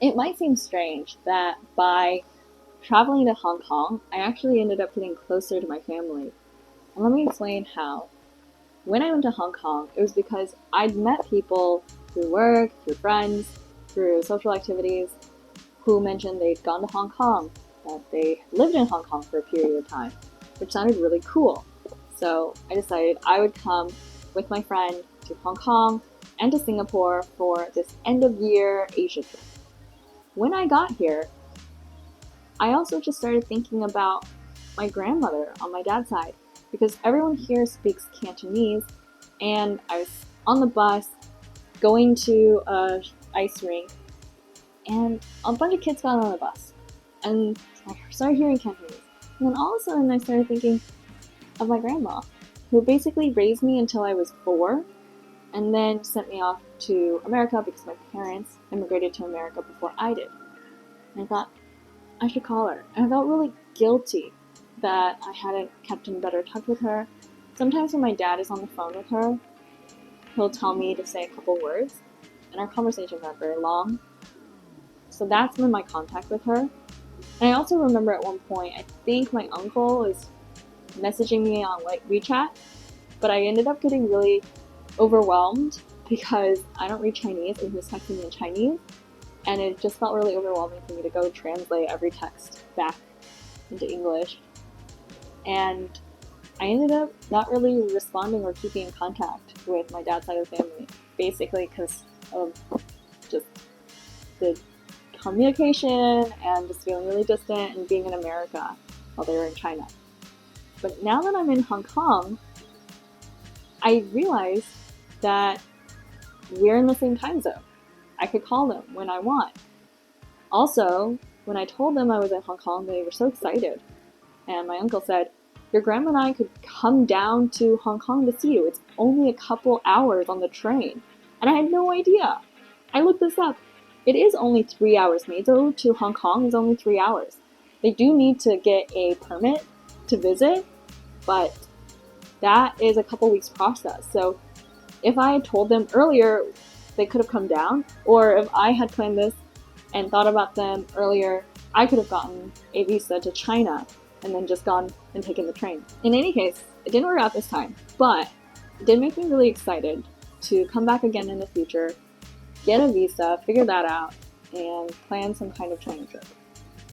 It might seem strange that by traveling to Hong Kong, I actually ended up getting closer to my family. And let me explain how. When I went to Hong Kong, it was because I'd met people through work, through friends, through social activities who mentioned they'd gone to Hong Kong, that they lived in Hong Kong for a period of time, which sounded really cool. So I decided I would come with my friend to Hong Kong and to Singapore for this end of year Asia trip. When I got here, I also just started thinking about my grandmother on my dad's side because everyone here speaks Cantonese, and I was on the bus going to a ice rink, and a bunch of kids got on the bus, and I started hearing Cantonese. And then all of a sudden, I started thinking of my grandma, who basically raised me until I was 4, and then sent me off to America because my parents immigrated to America before I did. And I thought, I should call her. And I felt really guilty that I hadn't kept in better touch with her. Sometimes when my dad is on the phone with her, he'll tell me to say a couple words, and our conversations aren't very long. So that's been my contact with her. And I also remember at one point, I think my uncle was messaging me on like WeChat, but I ended up getting really overwhelmed because I don't read Chinese, and he was texting me in Chinese, and it just felt really overwhelming for me to go translate every text back into English. And I ended up not really responding or keeping in contact with my dad's side of the family, basically because of just the communication and just feeling really distant and being in America while they were in China. But now that I'm in Hong Kong, I realized that we're in the same time zone. I could call them when I want. Also, when I told them I was in Hong Kong, they were so excited. And my uncle said, your grandma and I could come down to Hong Kong to see you. It's only a couple hours on the train. And I had no idea. I looked this up. It is only 3 hours. Meizu to Hong Kong is only 3 hours. They do need to get a permit to visit, but that is a couple weeks process. So if I had told them earlier, they could have come down, or if I had planned this and thought about them earlier, I could have gotten a visa to China and then just gone and taken the train. In any case, it didn't work out this time, but it did make me really excited to come back again in the future, get a visa, figure that out, and plan some kind of China trip.